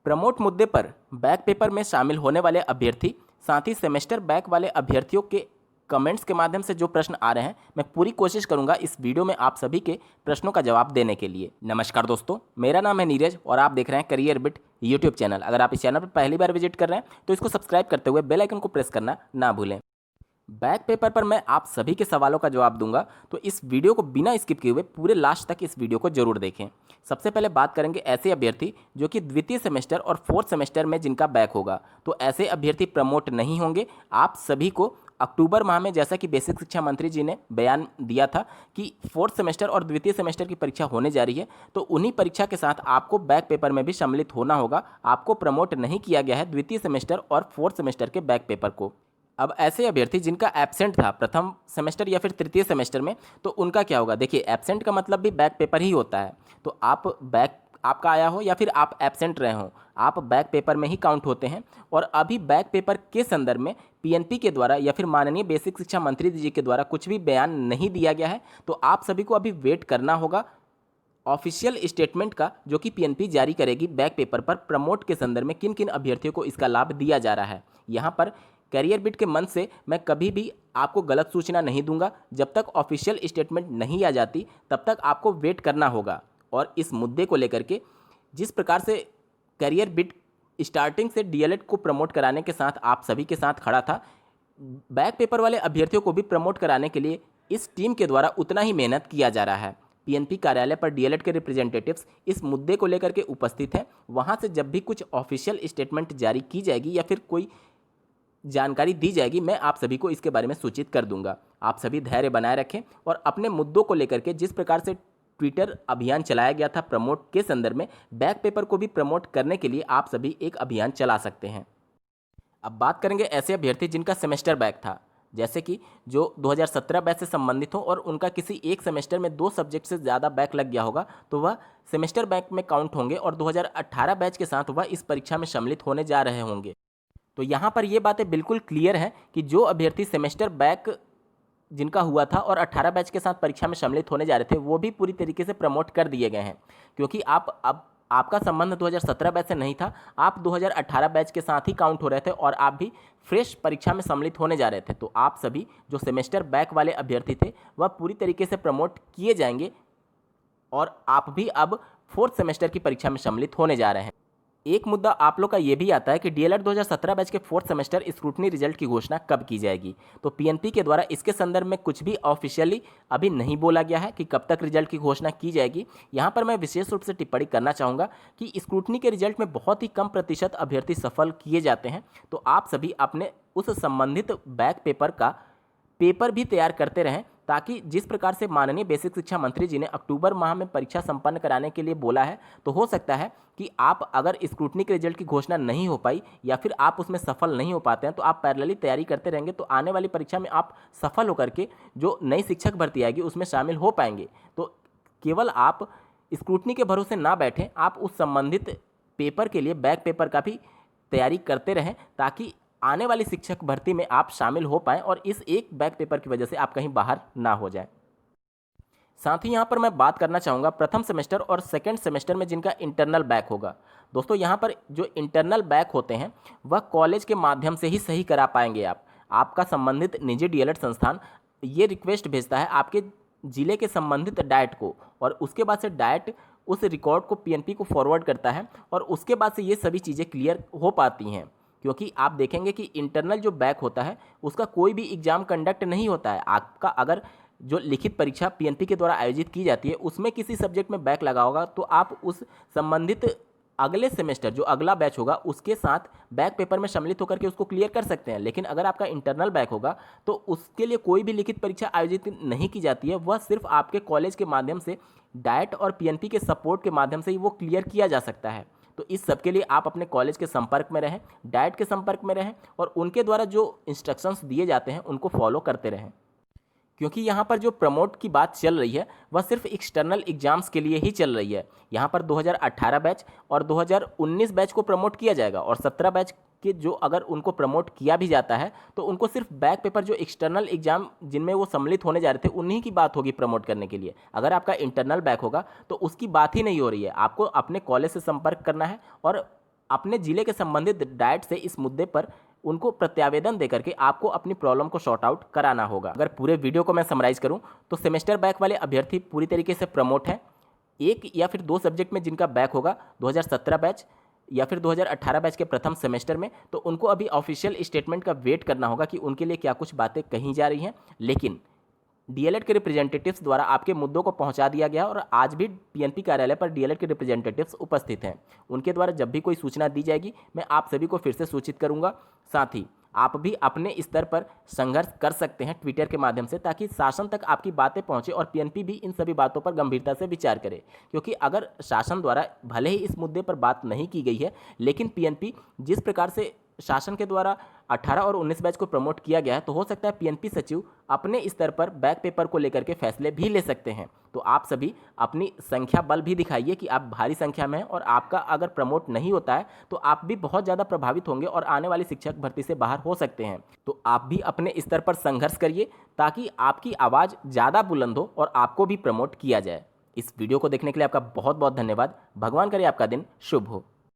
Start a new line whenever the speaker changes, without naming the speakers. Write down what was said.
Promote मुद्दे पर back paper में शामिल होने वाले अभ्यर्थी, साथ ही सेमेस्टर बैक वाले अभ्यर्थियों के कमेंट्स के माध्यम से जो प्रश्न आ रहे हैं, मैं पूरी कोशिश करूंगा इस वीडियो में आप सभी के प्रश्नों का जवाब देने के लिए। नमस्कार दोस्तों, मेरा नाम है नीरज और आप देख रहे हैं करियर बिट यूट्यूब चैनल। अगर आप इस चैनल पर पहली बार विजिट कर रहे हैं तो इसको सब्सक्राइब करते हुए बेल आइकन को प्रेस करना ना भूलें। बैक पेपर पर मैं आप सभी के सवालों का जवाब दूंगा, तो इस वीडियो को बिना स्किप किए हुए पूरे लास्ट तक इस वीडियो को जरूर देखें। सबसे पहले बात करेंगे ऐसे अभ्यर्थी जो कि द्वितीय सेमेस्टर और फोर्थ सेमेस्टर में जिनका बैक होगा, तो ऐसे अभ्यर्थी प्रमोट नहीं होंगे। आप सभी को अक्टूबर माह में, जैसा कि बेसिक शिक्षा मंत्री जी ने बयान दिया था कि फोर्थ सेमेस्टर और द्वितीय सेमेस्टर की परीक्षा होने जा रही है, तो उन्हीं परीक्षा के साथ आपको बैक पेपर में भी सम्मिलित होना होगा। आपको प्रमोट नहीं किया गया है द्वितीय सेमेस्टर और फोर्थ सेमेस्टर के बैक पेपर को। अब ऐसे अभ्यर्थी जिनका एब्सेंट था प्रथम सेमेस्टर या फिर तृतीय सेमेस्टर में, तो उनका क्या होगा? देखिए, एब्सेंट का मतलब भी बैक पेपर ही होता है। तो आप बैक आपका आया हो या फिर आप एब्सेंट रहे हो, आप बैक पेपर में ही काउंट होते हैं। और अभी बैक पेपर के संदर्भ में पीएनपी के द्वारा या फिर माननीय बेसिक शिक्षा मंत्री जी के द्वारा कुछ भी बयान नहीं दिया गया है। तो आप सभी को अभी वेट करना होगा ऑफिशियल स्टेटमेंट का, जो कि पीएनपी जारी करेगी बैक पेपर पर प्रमोट के संदर्भ में किन किन अभ्यर्थियों को इसका लाभ दिया जा रहा है। यहाँ पर करियर बिट के मंच से मैं कभी भी आपको गलत सूचना नहीं दूंगा। जब तक ऑफिशियल स्टेटमेंट नहीं आ जाती तब तक आपको वेट करना होगा। और इस मुद्दे को लेकर के जिस प्रकार से करियर बिट स्टार्टिंग से डीएलएड को प्रमोट कराने के साथ आप सभी के साथ खड़ा था, बैक पेपर वाले अभ्यर्थियों को भी प्रमोट कराने के लिए इस टीम के द्वारा उतना ही मेहनत किया जा रहा है। पीएनपी कार्यालय पर डीएलएड के रिप्रेजेंटेटिव्स इस मुद्दे को लेकर के उपस्थित हैं। वहां से जब भी कुछ ऑफिशियल स्टेटमेंट जारी की जाएगी या फिर कोई जानकारी दी जाएगी, मैं आप सभी को इसके बारे में सूचित कर दूंगा। आप सभी धैर्य बनाए रखें और अपने मुद्दों को लेकर के, जिस प्रकार से ट्विटर अभियान चलाया गया था प्रमोट के संदर्भ में, बैक पेपर को भी प्रमोट करने के लिए आप सभी एक अभियान चला सकते हैं। अब बात करेंगे ऐसे अभ्यर्थी जिनका सेमेस्टर बैक था, जैसे कि जो 2017 बैच से संबंधित हो और उनका किसी एक सेमेस्टर में 2 सब्जेक्ट से ज़्यादा बैक लग गया होगा, तो वह सेमेस्टर बैक में काउंट होंगे और 2018 बैच के साथ वह इस परीक्षा में सम्मिलित होने जा रहे होंगे। तो यहाँ पर ये बातें बिल्कुल क्लियर हैं कि जो अभ्यर्थी सेमेस्टर बैक जिनका हुआ था और 18 बैच के साथ परीक्षा में सम्मिलित होने जा रहे थे, वो भी पूरी तरीके से प्रमोट कर दिए गए हैं। क्योंकि अब आपका संबंध 2017 बैच से नहीं था, आप 2018 बैच के साथ ही काउंट हो रहे थे और आप भी फ्रेश परीक्षा में सम्मिलित होने जा रहे थे। तो आप सभी जो सेमेस्टर बैक वाले अभ्यर्थी थे वह पूरी तरीके से प्रमोट किए जाएंगे और आप भी अब फोर्थ सेमेस्टर की परीक्षा में सम्मिलित होने जा रहे हैं। एक मुद्दा आप लोग का ये भी आता है कि डीएलएड 2017 बैच के फोर्थ सेमेस्टर स्क्रूटनी रिजल्ट की घोषणा कब की जाएगी। तो पीएनपी के द्वारा इसके संदर्भ में कुछ भी ऑफिशियली अभी नहीं बोला गया है कि कब तक रिजल्ट की घोषणा की जाएगी। यहाँ पर मैं विशेष रूप से टिप्पणी करना चाहूँगा कि स्क्रूटनी के रिजल्ट में बहुत ही कम प्रतिशत अभ्यर्थी सफल किए जाते हैं। तो आप सभी अपने उस संबंधित बैक पेपर का पेपर भी तैयार करते रहें, ताकि जिस प्रकार से माननीय बेसिक शिक्षा मंत्री जी ने अक्टूबर माह में परीक्षा संपन्न कराने के लिए बोला है, तो हो सकता है कि आप अगर स्क्रूटनी के रिजल्ट की घोषणा नहीं हो पाई या फिर आप उसमें सफल नहीं हो पाते हैं, तो आप पैरेलली तैयारी करते रहेंगे, तो आने वाली परीक्षा में आप सफल होकर के जो नई शिक्षक भर्ती आएगी उसमें शामिल हो पाएंगे। तो केवल आप स्क्रूटनी के भरोसे ना बैठें, आप उस संबंधित पेपर के लिए बैक पेपर का भी तैयारी करते रहें, ताकि आने वाली शिक्षक भर्ती में आप शामिल हो पाएं और इस एक बैक पेपर की वजह से आप कहीं बाहर ना हो जाएं। साथ ही यहाँ पर मैं बात करना चाहूँगा प्रथम सेमेस्टर और सेकंड सेमेस्टर में जिनका इंटरनल बैक होगा। दोस्तों, यहाँ पर जो इंटरनल बैक होते हैं वह कॉलेज के माध्यम से ही सही करा पाएंगे। आपका संबंधित निजी डीएलएड संस्थान ये रिक्वेस्ट भेजता है आपके जिले के संबंधित डाइट को, और उसके बाद से डाइट उस रिकॉर्ड को पीएनपी को फॉरवर्ड करता है और उसके बाद से ये सभी चीज़ें क्लियर हो पाती हैं। क्योंकि आप देखेंगे कि इंटरनल जो बैक होता है उसका कोई भी एग्जाम कंडक्ट नहीं होता है। आपका अगर जो लिखित परीक्षा पीएनपी के द्वारा आयोजित की जाती है उसमें किसी सब्जेक्ट में बैक लगा होगा, तो आप उस संबंधित अगले सेमेस्टर जो अगला बैच होगा उसके साथ बैक पेपर में सम्मिलित होकर के उसको क्लियर कर सकते हैं। लेकिन अगर आपका इंटरनल बैक होगा तो उसके लिए कोई भी लिखित परीक्षा आयोजित नहीं की जाती है, वह सिर्फ आपके कॉलेज के माध्यम से डाइट और पीएनपी के सपोर्ट के माध्यम से ही वो क्लियर किया जा सकता है। तो इस सब के लिए आप अपने कॉलेज के संपर्क में रहें, डाइट के संपर्क में रहें और उनके द्वारा जो इंस्ट्रक्शंस दिए जाते हैं उनको फॉलो करते रहें। क्योंकि यहाँ पर जो प्रमोट की बात चल रही है वह सिर्फ एक्सटर्नल एग्जाम्स के लिए ही चल रही है। यहाँ पर 2018 बैच और 2019 बैच को प्रमोट किया जाएगा और 17 बैच के जो अगर उनको प्रमोट किया भी जाता है तो उनको सिर्फ बैक पेपर जो एक्सटर्नल एग्जाम जिनमें वो सम्मिलित होने जा रहे थे उन्हीं की बात होगी प्रमोट करने के लिए। अगर आपका इंटरनल बैक होगा तो उसकी बात ही नहीं हो रही है। आपको अपने कॉलेज से संपर्क करना है और अपने जिले के संबंधित डाइट से इस मुद्दे पर उनको प्रत्यावेदन देकर के आपको अपनी प्रॉब्लम को सॉर्ट आउट कराना होगा। अगर पूरे वीडियो को मैं समराइज करूं तो सेमेस्टर बैक वाले अभ्यर्थी पूरी तरीके से प्रमोट हैं। एक या फिर दो सब्जेक्ट में जिनका बैक होगा 2017 बैच या फिर 2018 बैच के प्रथम सेमेस्टर में, तो उनको अभी ऑफिशियल स्टेटमेंट का वेट करना होगा कि उनके लिए क्या कुछ बातें कही जा रही हैं। लेकिन डीएलएड के रिप्रेजेंटेटिव्स द्वारा आपके मुद्दों को पहुंचा दिया गया और आज भी पीएनपी कार्यालय पर डीएलएड के रिप्रेजेंटेटिव्स उपस्थित हैं। उनके द्वारा जब भी कोई सूचना दी जाएगी मैं आप सभी को फिर से सूचित करूंगा। साथ ही आप भी अपने स्तर पर संघर्ष कर सकते हैं ट्विटर के माध्यम से, ताकि शासन तक आपकी बातें पहुंचे और पीएनपी भी इन सभी बातों पर गंभीरता से विचार करे। क्योंकि अगर शासन द्वारा भले ही इस मुद्दे पर बात नहीं की गई है, लेकिन पीएनपी जिस प्रकार से शासन के द्वारा 18 और 19 बैच को प्रमोट किया गया है, तो हो सकता है पीएनपी सचिव अपने स्तर पर बैक पेपर को लेकर के फैसले भी ले सकते हैं। तो आप सभी अपनी संख्या बल भी दिखाइए कि आप भारी संख्या में हैं, और आपका अगर प्रमोट नहीं होता है तो आप भी बहुत ज़्यादा प्रभावित होंगे और आने वाली शिक्षक भर्ती से बाहर हो सकते हैं। तो आप भी अपने स्तर पर संघर्ष करिए ताकि आपकी आवाज़ ज़्यादा बुलंद हो और आपको भी प्रमोट किया जाए। इस वीडियो को देखने के लिए आपका बहुत बहुत धन्यवाद। भगवान करे आपका दिन शुभ हो।